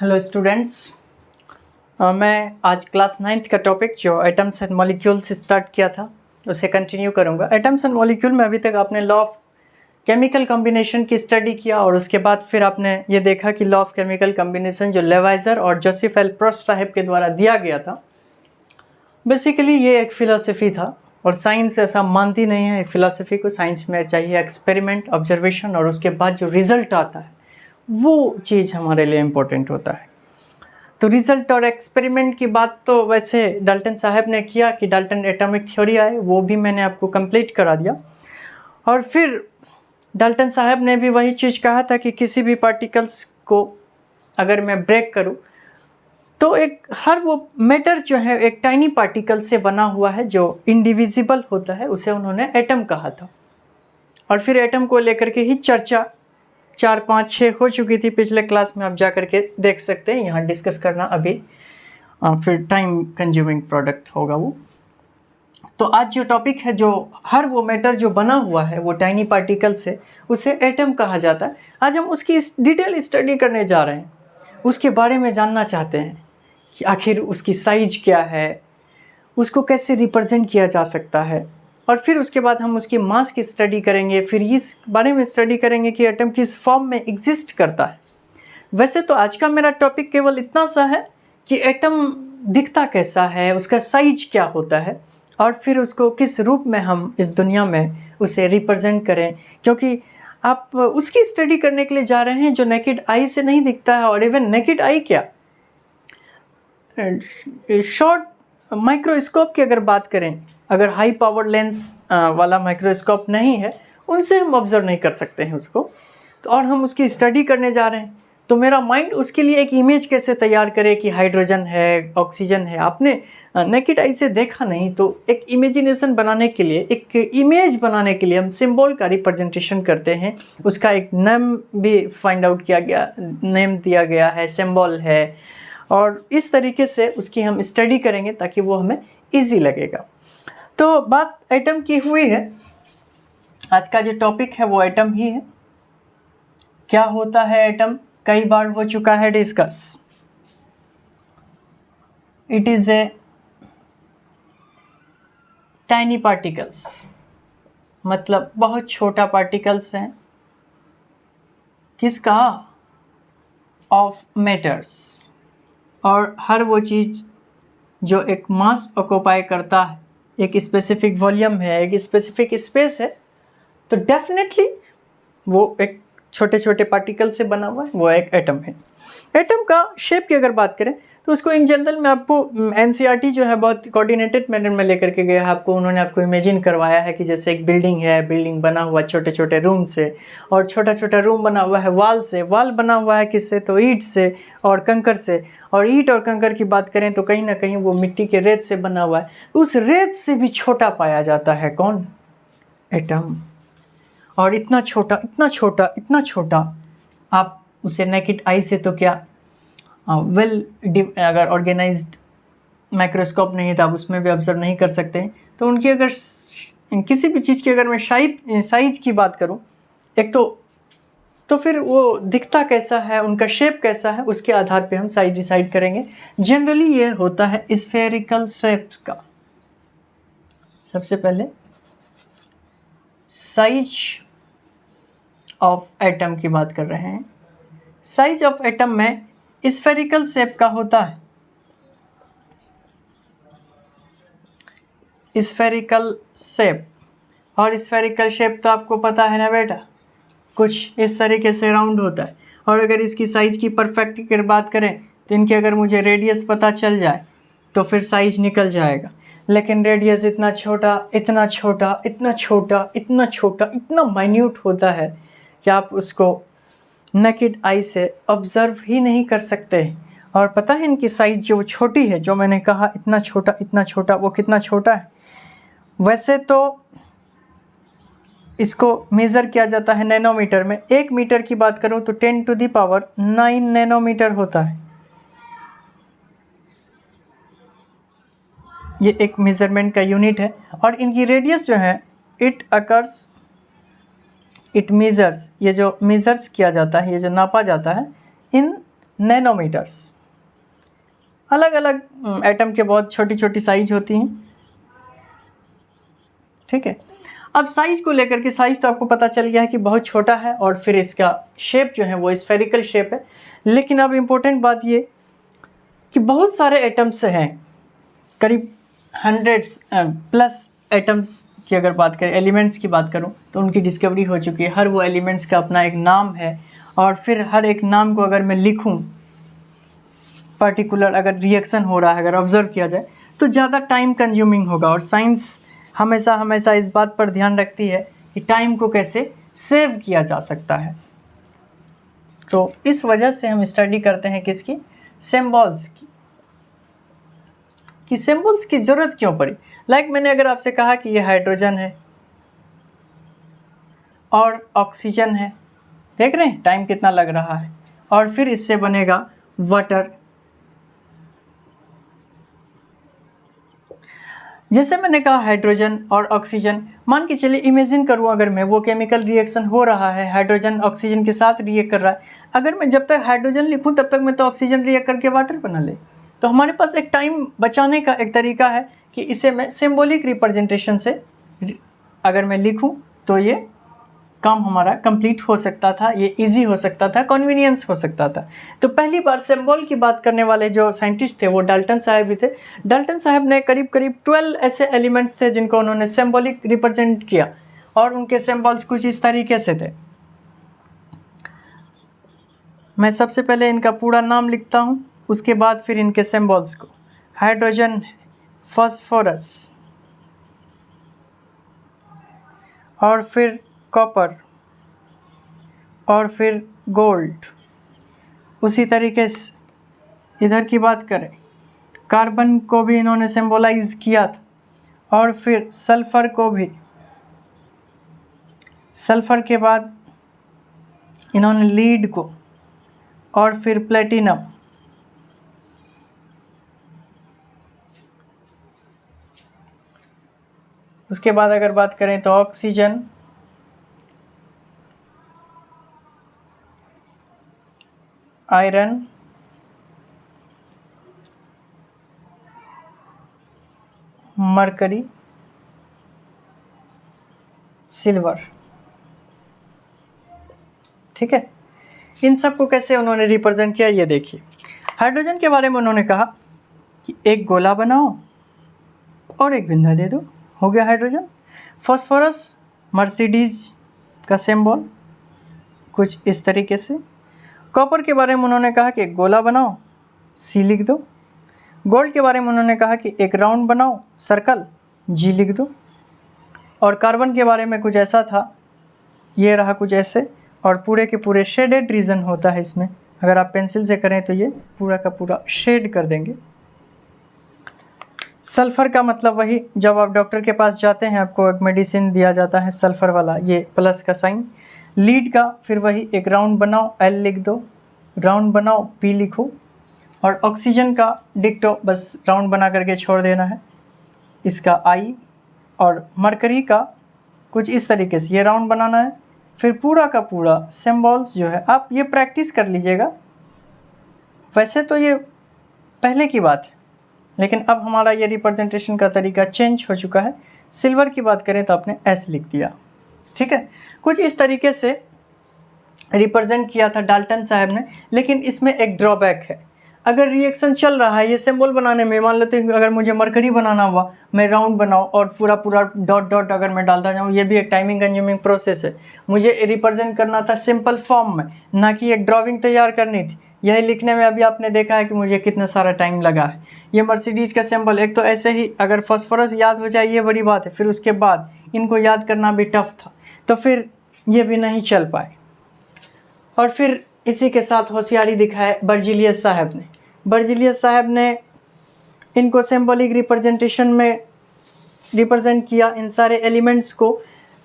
Hello students. मैं आज class 9th का टॉपिक जो एटम्स एंड मॉलिक्यूल्स स्टार्ट किया था उसे कंटिन्यू करूंगा। एटम्स एंड मॉलिक्यूल में अभी तक आपने लॉ ऑफ केमिकल कॉम्बिनेशन की स्टडी किया और उसके बाद फिर आपने ये देखा कि लॉ ऑफ केमिकल कॉम्बिनेशन जो लेवाइजर और जोसेफ एल प्रोस्ट साहब के द्वारा दिया गया था, बेसिकली ये एक फ़िलासफ़ी था और साइंस ऐसा मानती नहीं है एक फ़िलासफ़ी को। साइंस में चाहिए एक्सपेरिमेंट, ऑब्जर्वेशन और उसके बाद जो रिज़ल्ट आता है वो चीज़ हमारे लिए इम्पोर्टेंट होता है। तो रिज़ल्ट और एक्सपेरिमेंट की बात तो वैसे डाल्टन साहब ने किया कि डाल्टन एटॉमिक थ्योरी आए, वो भी मैंने आपको कंप्लीट करा दिया। और फिर डाल्टन साहब ने भी वही चीज़ कहा था कि किसी भी पार्टिकल्स को अगर मैं ब्रेक करूं तो एक हर वो मैटर जो है एक टाइनी पार्टिकल से बना हुआ है जो इंडिविजिबल होता है, उसे उन्होंने एटम कहा था। और फिर एटम को लेकर के ही चर्चा 4, 5, 6 हो चुकी थी पिछले क्लास में, आप जा कर के देख सकते हैं। यहाँ डिस्कस करना अभी फिर टाइम कंज्यूमिंग प्रोडक्ट होगा वो। तो आज जो टॉपिक है, जो हर वो मैटर जो बना हुआ है वो टाइनी पार्टिकल से, उसे एटम कहा जाता है। आज हम उसकी डिटेल स्टडी करने जा रहे हैं, उसके बारे में जानना चाहते हैं कि आखिर उसकी साइज क्या है, उसको कैसे रिप्रेजेंट किया जा सकता है, और फिर उसके बाद हम उसकी मास की स्टडी करेंगे। फिर इस बारे में स्टडी करेंगे कि एटम किस फॉर्म में एग्जिस्ट करता है। वैसे तो आज का मेरा टॉपिक केवल इतना सा है कि एटम दिखता कैसा है, उसका साइज क्या होता है, और फिर उसको किस रूप में हम इस दुनिया में उसे रिप्रेजेंट करें, क्योंकि आप उसकी स्टडी करने के लिए जा रहे हैं जो नेकेड आई से नहीं दिखता है। और इवन नेकेड आई क्या, शॉर्ट माइक्रोस्कोप की अगर बात करें, अगर हाई पावर लेंस वाला माइक्रोस्कोप नहीं है, उनसे हम ऑब्जर्व नहीं कर सकते हैं उसको। तो और हम उसकी स्टडी करने जा रहे हैं, तो मेरा माइंड उसके लिए एक इमेज कैसे तैयार करे कि हाइड्रोजन है, ऑक्सीजन है। आपने नेकेड आई से देखा नहीं, तो एक इमेजिनेशन बनाने के लिए, एक इमेज बनाने के लिए हम सिंबल का रिप्रेजेंटेशन करते हैं। उसका एक नेम भी फाइंड आउट किया गया, नेम दिया गया है, सिंबल है, और इस तरीके से उसकी हम स्टडी करेंगे ताकि वो हमें इजी लगेगा। तो बात एटम की हुई है, आज का जो टॉपिक है वो एटम ही है। क्या होता है एटम, कई बार हो चुका है discuss. It is a tiny particles, मतलब बहुत छोटा पार्टिकल्स हैं। किसका? Of matters. और हर वो चीज़ जो एक मास ऑक्यूपाई करता है, एक स्पेसिफिक वॉल्यूम है, एक स्पेसिफिक स्पेस है, तो डेफिनेटली वो एक छोटे छोटे पार्टिकल से बना हुआ है, वो एक एटम है। एटम का शेप की अगर बात करें तो उसको इन जनरल में आपको एनसीईआरटी जो है बहुत कोऑर्डिनेटेड मैनर में लेकर के गया है आपको। उन्होंने आपको इमेजिन करवाया है कि जैसे एक बिल्डिंग है, बिल्डिंग बना हुआ छोटे छोटे रूम से, और छोटा छोटा रूम बना हुआ है वाल से। वाल बना हुआ है किससे? तो ईंट से और कंकर से। और ईंट और कंकर की बात करें तो कहीं ना कहीं वो मिट्टी के रेत से बना हुआ है। उस रेत से भी छोटा पाया जाता है कौन? एटम। और इतना छोटा, इतना छोटा, इतना छोटा, आप उसे नेकेड आई से तो क्या अगर ऑर्गेनाइज्ड माइक्रोस्कोप नहीं था, उसमें भी ऑब्जर्व नहीं कर सकते हैं। तो उनकी अगर किसी भी चीज़ की अगर मैं साइज की बात करूं, एक तो फिर वो दिखता कैसा है, उनका शेप कैसा है, उसके आधार पे हम साइज डिसाइड करेंगे। जनरली ये होता है स्फेरिकल शेप का। सबसे पहले साइज ऑफ एटम की बात कर रहे हैं। साइज ऑफ एटम में स्फेरिकल शेप का होता है। स्फेरिकल शेप, और स्फेरिकल शेप तो आपको पता है ना बेटा, कुछ इस तरीके से राउंड होता है। और अगर इसकी साइज की परफेक्ट की बात करें तो इनकी अगर मुझे रेडियस पता चल जाए तो फिर साइज निकल जाएगा। लेकिन रेडियस इतना छोटा, इतना छोटा, इतना छोटा, इतना छोटा, इतना माइन्यूट होता है कि आप उसको नेकेड आई से ऑब्जर्व ही नहीं कर सकते। और पता है इनकी साइज जो छोटी है, जो मैंने कहा इतना छोटा, इतना छोटा, वो कितना छोटा है? वैसे तो इसको मेज़र किया जाता है नैनोमीटर में। 1 मीटर की बात करूं तो 10⁹ नैनोमीटर होता है। ये एक मेज़रमेंट का यूनिट है। और इनकी रेडियस जो है, इट मेजर्स, ये जो मेजर्स किया जाता है, ये जो नापा जाता है इन नैनोमीटर्स। अलग अलग एटम के बहुत छोटी छोटी साइज होती हैं, ठीक है। अब साइज को लेकर के, साइज तो आपको पता चल गया है कि बहुत छोटा है, और फिर इसका शेप जो है वो स्फेरिकल शेप है। लेकिन अब इम्पोर्टेंट बात ये कि बहुत सारे एटम्स हैं, करीब हंड्रेड्स प्लस एटम्स की अगर बात करें, एलिमेंट्स की बात करूं, तो उनकी डिस्कवरी हो चुकी है। हर वो एलिमेंट्स का अपना एक नाम है, और फिर हर एक नाम को अगर मैं लिखूं, पर्टिकुलर अगर रिएक्शन हो रहा है, अगर ऑब्जर्व किया जाए, तो ज़्यादा टाइम कंज्यूमिंग होगा। और साइंस हमेशा हमेशा इस बात पर ध्यान रखती है कि टाइम को कैसे सेव किया जा सकता है। तो इस वजह से हम स्टडी करते हैं किसकी, सिंबल्स की, कि सिंबल्स की ज़रूरत क्यों पड़ी। लाइक मैंने अगर आपसे कहा कि ये हाइड्रोजन है और ऑक्सीजन है, देख रहे हैं टाइम कितना लग रहा है, और फिर इससे बनेगा वाटर। जैसे मैंने कहा हाइड्रोजन और ऑक्सीजन, मान के चलिए इमेजिन करूँ अगर मैं, वो केमिकल रिएक्शन हो रहा है, हाइड्रोजन ऑक्सीजन के साथ रिएक्ट कर रहा है। अगर मैं जब तक हाइड्रोजन लिखूँ तब तक मैं तो ऑक्सीजन रिएक्ट करके वाटर बना ले। तो हमारे पास एक टाइम बचाने का एक तरीका है कि इसे मैं सिंबॉलिक रिप्रेजेंटेशन से अगर मैं लिखूँ तो ये काम हमारा कंप्लीट हो सकता था, ये इजी हो सकता था, कन्वीनियंस हो सकता था। तो पहली बार सिंबल की बात करने वाले जो साइंटिस्ट थे वो डाल्टन साहब भी थे। डाल्टन साहब ने करीब करीब 12 ऐसे एलिमेंट्स थे जिनको उन्होंने सिंबॉलिक रिप्रेजेंट किया, और उनके सिंबल्स कुछ इस तरीके से थे। मैं सबसे पहले इनका पूरा नाम लिखता हूँ, उसके बाद फिर इनके सिंबल्स को। हाइड्रोजन, फास्फोरस, और फिर कॉपर, और फिर गोल्ड। उसी तरीके से इधर की बात करें, कार्बन को भी इन्होंने सिंबलाइज किया था, और फिर सल्फर को भी। सल्फर के बाद इन्होंने लीड को, और फिर प्लेटिनम, उसके बाद अगर बात करें तो ऑक्सीजन, आयरन, मरकरी, सिल्वर, ठीक है। इन सब को कैसे उन्होंने रिप्रेजेंट किया ये देखिए। हाइड्रोजन के बारे में उन्होंने कहा कि एक गोला बनाओ और एक बिंदा दे दो, हो गया हाइड्रोजन। फास्फोरस, मर्सिडीज का सिंबल कुछ इस तरीके से। कॉपर के बारे में उन्होंने कहा कि एक गोला बनाओ, सी लिख दो। गोल्ड के बारे में उन्होंने कहा कि एक राउंड बनाओ, सर्कल, जी लिख दो। और कार्बन के बारे में कुछ ऐसा था, ये रहा कुछ ऐसे, और पूरे के पूरे शेडेड रीजन होता है इसमें। अगर आप पेंसिल से करें तो ये पूरा का पूरा शेड कर देंगे। सल्फ़र का मतलब वही, जब आप डॉक्टर के पास जाते हैं आपको एक मेडिसिन दिया जाता है सल्फ़र वाला, ये प्लस का साइन। लीड का फिर वही, एक राउंड बनाओ, एल लिख दो, राउंड बनाओ, पी लिखो। और ऑक्सीजन का डिक्टो, बस राउंड बना करके छोड़ देना है, इसका आई। और मरकरी का कुछ इस तरीके से ये राउंड बनाना है। फिर पूरा का पूरा सिंबल्स जो है, आप ये प्रैक्टिस कर लीजिएगा। वैसे तो ये पहले की बात है, लेकिन अब हमारा ये रिप्रेजेंटेशन का तरीका चेंज हो चुका है। सिल्वर की बात करें तो आपने एस लिख दिया, ठीक है। कुछ इस तरीके से रिप्रेजेंट किया था डाल्टन साहब ने। लेकिन इसमें एक ड्रॉबैक है, अगर रिएक्शन चल रहा है ये सिंबल बनाने में, मान लेते हैं अगर मुझे मरकरी बनाना हुआ, मैं राउंड बनाऊँ और पूरा पूरा डॉट डॉट अगर मैं डालता जाऊँ, ये भी एक टाइमिंग कंज्यूमिंग प्रोसेस है। मुझे रिप्रेजेंट करना था सिंपल फॉर्म में, ना कि एक ड्राइंग तैयार करनी थी। यही लिखने में अभी आपने देखा है कि मुझे कितना सारा टाइम लगा है। ये मर्सिडीज़ का सिंबल, एक तो ऐसे ही अगर फास्फोरस याद हो जाए ये बड़ी बात है, फिर उसके बाद इनको याद करना भी टफ था, तो फिर ये भी नहीं चल पाए। और फिर इसी के साथ होशियारी दिखाए बर्जीलियस साहब ने। बर्जीलियस साहब ने इनको सिंबॉलिक रिप्रेजेंटेशन में रिप्रेजेंट किया, इन सारे एलिमेंट्स को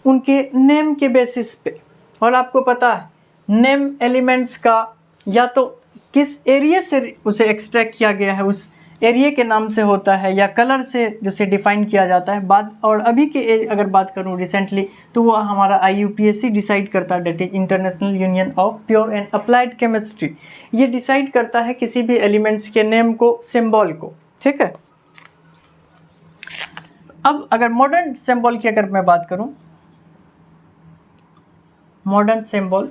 उनके नेम के बेसिस पे। और आपको पता है नेम एलिमेंट्स का या तो किस एरिया से उसे एक्सट्रैक्ट किया गया है, उस एरिया के नाम से होता है या कलर से जिसे डिफाइन किया जाता है। बात और अभी के अगर बात करूं रिसेंटली, तो वो हमारा IUPAC डिसाइड करता है, that is international union of pure and applied chemistry. ये डिसाइड करता है किसी भी एलिमेंट्स के नेम को, सिंबल को, ठीक है। अब अगर मॉडर्न सिंबल की अगर मैं बात करूं, मॉडर्न सिंबल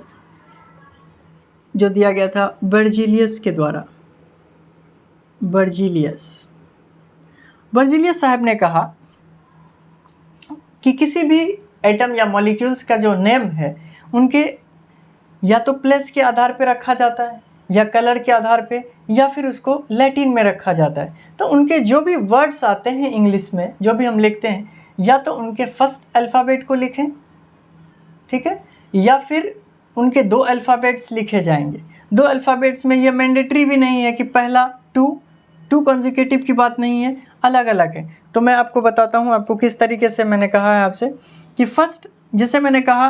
जो दिया गया था बर्जीलियस के द्वारा, बर्जीलियस साहब ने कहा कि किसी भी एटम या मॉलिक्यूल्स का जो नेम है उनके या तो प्लेस के आधार पे रखा जाता है या कलर के आधार पे या फिर उसको लैटिन में रखा जाता है। तो उनके जो भी वर्ड्स आते हैं इंग्लिश में, जो भी हम लिखते हैं, या तो उनके फर्स्ट अल्फ़ाबेट को लिखें, ठीक है, या फिर उनके 2 अल्फ़ाबेट्स लिखे जाएंगे। 2 अल्फ़ाबेट्स में ये मैंडेटरी भी नहीं है कि पहला टू कॉन्जिक्यूटिव की बात नहीं है, अलग अलग है। तो मैं आपको बताता हूँ आपको किस तरीके से मैंने कहा है आपसे कि फर्स्ट, जैसे मैंने कहा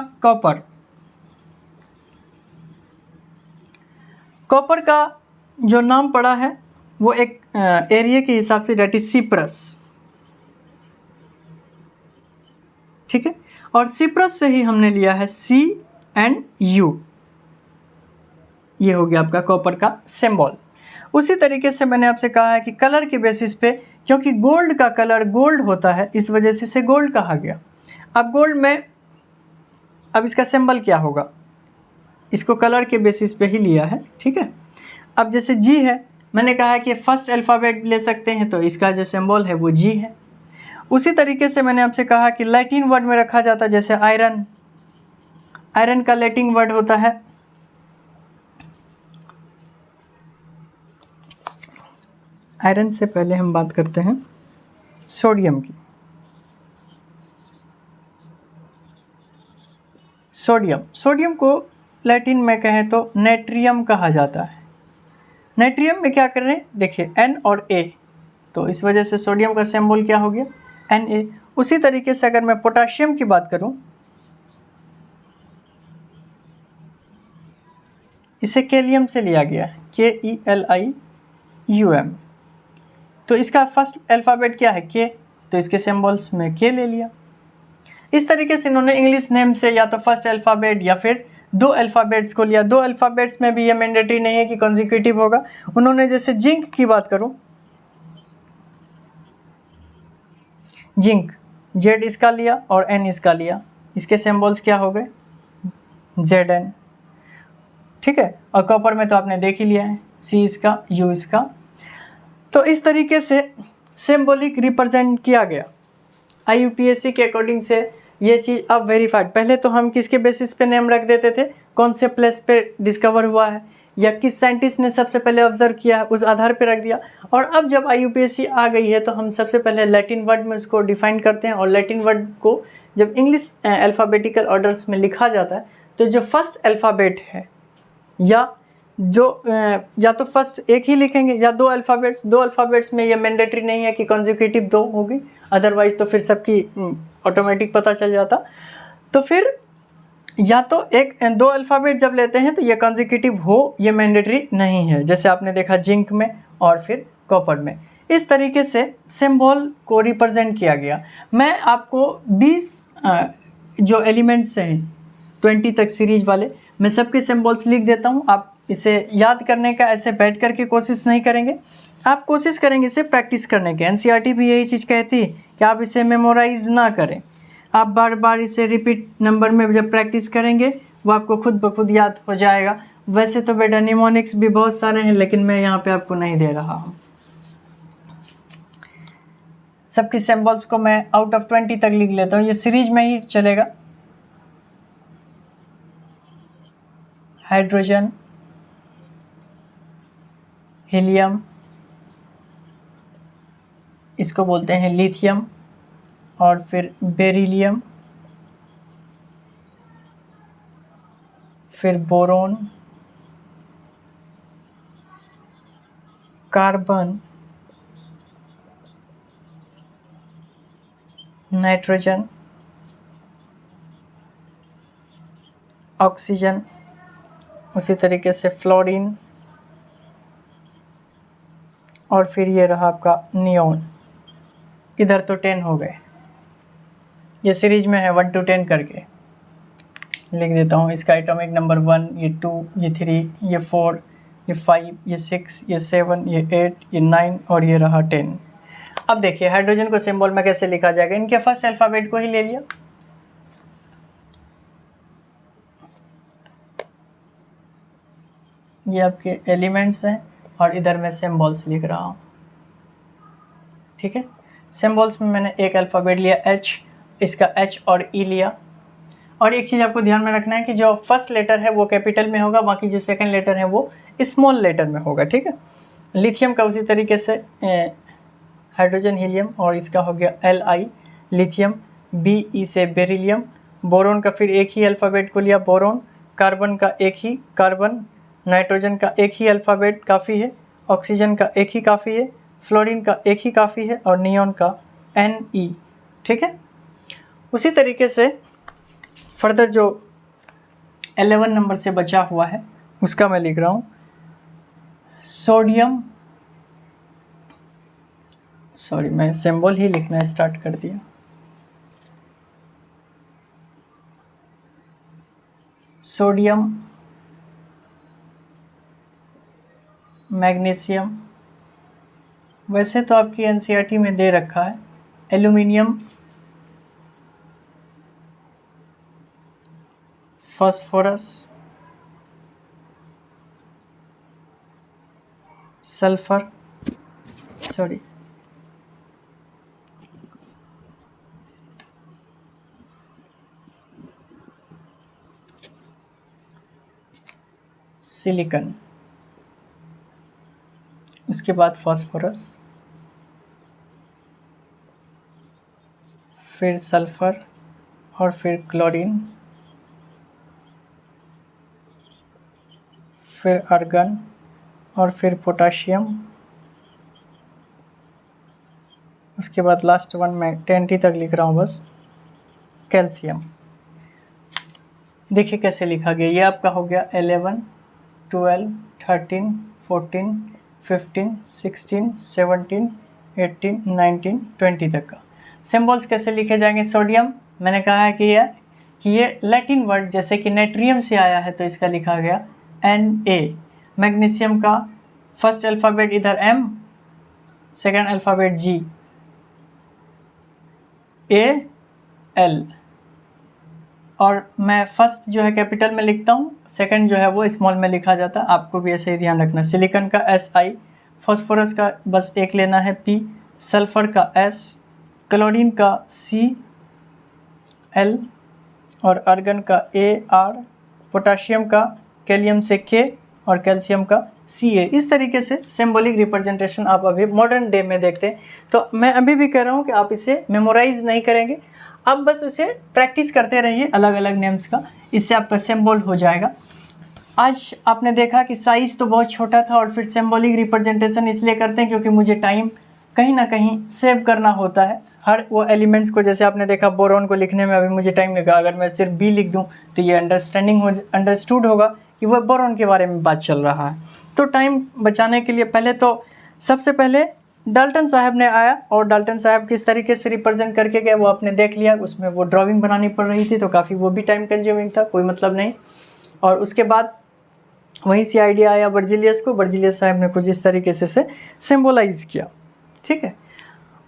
कॉपर का जो नाम पड़ा है वो एक एरिया के हिसाब से, डेट इज सिप्रस, ठीक है। और सिप्रस से ही हमने लिया है CU, ये हो गया आपका कॉपर का सिंबल। उसी तरीके से मैंने आपसे कहा है कि कलर के बेसिस पे, क्योंकि गोल्ड का कलर गोल्ड होता है, इस वजह से इसे गोल्ड कहा गया। अब गोल्ड में अब इसका सिंबल क्या होगा, इसको कलर के बेसिस पे ही लिया है, ठीक है। अब जैसे G है, मैंने कहा है कि फर्स्ट अल्फ़ाबेट ले सकते हैं, तो इसका जो सिंबल है वो G है। उसी तरीके से मैंने आपसे कहा कि लैटिन वर्ड में रखा जाता है, जैसे आयरन का लैटिन वर्ड होता है आयरन से पहले हम बात करते हैं सोडियम की। सोडियम को लैटिन में कहें तो नेट्रियम कहा जाता है। नेट्रियम में क्या कर रहे हैं, देखिए N और A, तो इस वजह से सोडियम का सिंबल क्या हो गया, Na। उसी तरीके से अगर मैं पोटाशियम की बात करूं, इसे कैलियम से लिया गया है, KELIUM। तो इसका फर्स्ट अल्फ़ाबेट क्या है, K, तो इसके सिंबल्स में K ले लिया। इस तरीके से इन्होंने इंग्लिश नेम से या तो फर्स्ट अल्फ़ाबेट या फिर 2 अल्फ़ाबेट्स को लिया। 2 अल्फ़ाबेट्स में भी ये मैंडेटरी नहीं है कि कॉन्जिक्यूटिव होगा। उन्होंने जैसे जिंक की बात करूं, जिंक Z इसका लिया और N इसका लिया, इसके सिंबल्स क्या हो गए, ZN, ठीक है। और कॉपर में तो आपने देख ही लिया है, C इसका, U इसका। तो इस तरीके से सिंबॉलिक रिप्रेजेंट किया गया। IUPAC के अकॉर्डिंग से ये चीज़ अब वेरीफाइड। पहले तो हम किसके बेसिस पे नेम रख देते थे, कौन से प्लेस पे डिस्कवर हुआ है या किस साइंटिस्ट ने सबसे पहले ऑब्जर्व किया है, उस आधार पे रख दिया। और अब जब IUPAC आ गई है तो हम सबसे पहले लैटिन वर्ड में उसको डिफाइन करते हैं, और लैटिन वर्ड को जब इंग्लिश अल्फ़ाबेटिकल ऑर्डर्स में लिखा जाता है तो जो फर्स्ट अल्फ़ाबेट है या तो फर्स्ट एक ही लिखेंगे या 2 अल्फ़ाबेट्स में ये मैंडेटरी नहीं है कि कॉन्जिक्यूटिव 2 होगी, अदरवाइज तो फिर सबकी ऑटोमेटिक पता चल जाता। तो फिर या तो 2 अल्फ़ाबेट जब लेते हैं तो ये कॉन्जिक्यूटिव हो, ये मैंडेटरी नहीं है, जैसे आपने देखा जिंक में और फिर कॉपर में। इस तरीके से सिंबल को रिप्रेजेंट किया गया। मैं आपको 20 जो एलिमेंट्स हैं 20 तक सीरीज वाले, मैं सबके सिंबल्स लिख देता हूँ। आप इसे याद करने का ऐसे बैठ कर के कोशिश नहीं करेंगे, आप कोशिश करेंगे इसे प्रैक्टिस करने के। NCERT भी यही चीज़ कहती है कि आप इसे मेमोराइज ना करें, आप बार बार इसे रिपीट नंबर में जब प्रैक्टिस करेंगे वो आपको खुद ब खुद याद हो जाएगा। वैसे तो बेटा निमोनिक्स भी बहुत सारे हैं, लेकिन मैं यहाँ पे आपको नहीं दे रहा हूँ। सबकी सिंबल्स को मैं आउट ऑफ 20 तक लिख लेता हूँ, ये सीरीज में ही चलेगा। हाइड्रोजन, हीलियम, इसको बोलते हैं लिथियम, और फिर बेरिलियम, फिर बोरोन, कार्बन, नाइट्रोजन, ऑक्सीजन, उसी तरीके से फ्लोरीन, और फिर ये रहा आपका नियॉन। इधर तो 10 हो गए, ये सीरीज में है 1 to 10 करके लिख देता हूँ। इसका एटॉमिक नंबर 1, ये 2, ये 3, ये 4, ये 5, ये 6, ये 7, ये 8, ये 9 और ये रहा 10। अब देखिए हाइड्रोजन को सिंबल में कैसे लिखा जाएगा, इनके फर्स्ट अल्फ़ाबेट को ही ले लिया। ये आपके एलिमेंट्स हैं और इधर मैं सिंबल्स लिख रहा हूँ, ठीक है। सिंबल्स में मैंने एक अल्फ़ाबेट लिया H, इसका H और E लिया। और एक चीज़ आपको ध्यान में रखना है कि जो फर्स्ट लेटर है वो कैपिटल में होगा, बाकी जो सेकंड लेटर है वो स्मॉल लेटर में होगा, ठीक है। लिथियम का उसी तरीके से हाइड्रोजन हीलियम और इसका हो गया Li लिथियम, Be से बेरिलियम। बोरोन का फिर एक ही अल्फ़ाबेट को लिया बोरोन, कार्बन का एक ही कार्बन, नाइट्रोजन का एक ही अल्फ़ाबेट काफ़ी है, ऑक्सीजन का एक ही काफ़ी है, फ्लोरीन का एक ही काफ़ी है और नियॉन का Ne, ठीक है। उसी तरीके से फर्दर जो 11 नंबर से बचा हुआ है उसका मैं लिख रहा हूँ सोडियम, सॉरी मैं सिंबल ही लिखना स्टार्ट कर दिया। सोडियम, मैग्नीशियम, वैसे तो आपकी एनसीईआरटी में दे रखा है, aluminium, phosphorus, sulphur, sorry silicon, उसके बाद फास्फोरस, फिर सल्फर और फिर क्लोरीन, फिर आर्गन और फिर पोटाशियम, उसके बाद लास्ट वन मैं 10 तक लिख रहा हूँ बस, कैल्शियम। देखिए कैसे लिखा गया, ये आपका हो गया 11, 12, 13, 14, 15, 16, 17, 18, 19, 20 तक का। सिंबल्स कैसे लिखे जाएंगे, सोडियम मैंने कहा है कि ये लैटिन वर्ड जैसे कि नाइट्रियम से आया है तो इसका लिखा गया Na। मैग्नीशियम का फर्स्ट अल्फ़ाबेट इधर M, second alphabet G, Al, और मैं फर्स्ट जो है कैपिटल में लिखता हूँ, सेकंड जो है वो स्मॉल में लिखा जाता है, आपको भी ऐसे ही ध्यान रखना। सिलिकॉन का Si, फास्फोरस का बस एक लेना है P, सल्फर का S, क्लोरीन का Cl और आर्गन का Ar, पोटाशियम का कैलियम से K और कैल्शियम का Ca। इस तरीके से सिंबॉलिक रिप्रेजेंटेशन आप अभी मॉडर्न डे में देखते हैं। तो मैं अभी भी कह रहा हूँ कि आप इसे मेमोराइज नहीं करेंगे, आप बस इसे प्रैक्टिस करते रहिए अलग अलग नेम्स का, इससे आपका सिंबल हो जाएगा। आज आपने देखा कि साइज़ तो बहुत छोटा था और फिर सिंबॉलिक रिप्रेजेंटेशन इसलिए करते हैं क्योंकि मुझे टाइम कहीं ना कहीं सेव करना होता है हर वो एलिमेंट्स को। जैसे आपने देखा बोरोन को लिखने में अभी मुझे टाइम लगा, अगर मैं सिर्फ बी लिख दूं तो ये अंडरस्टूड होगा कि वह बोरोन के बारे में बात चल रहा है। तो टाइम बचाने के लिए पहले तो सबसे पहले डाल्टन साहब ने आया और डाल्टन साहब किस तरीके से रिप्रेजेंट करके गए वो आपने देख लिया। उसमें वो ड्राइंग बनानी पड़ रही थी तो काफ़ी वो भी टाइम कंज्यूमिंग था, कोई मतलब नहीं। और उसके बाद वहीं से आइडिया आया बर्जिलियस को, बर्जिलियस साहब ने कुछ इस तरीके से सिम्बोलाइज किया, ठीक है।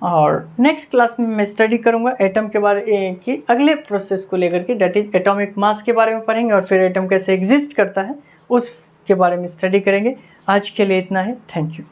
और नेक्स्ट क्लास में मैं स्टडी करूंगा एटम के बारे की अगले प्रोसेस को लेकर के, डेट इज एटॉमिक मास के बारे में पढ़ेंगे और फिर एटम कैसे एग्जिस्ट करता है उसके बारे में स्टडी करेंगे। आज के लिए इतना है, थैंक यू।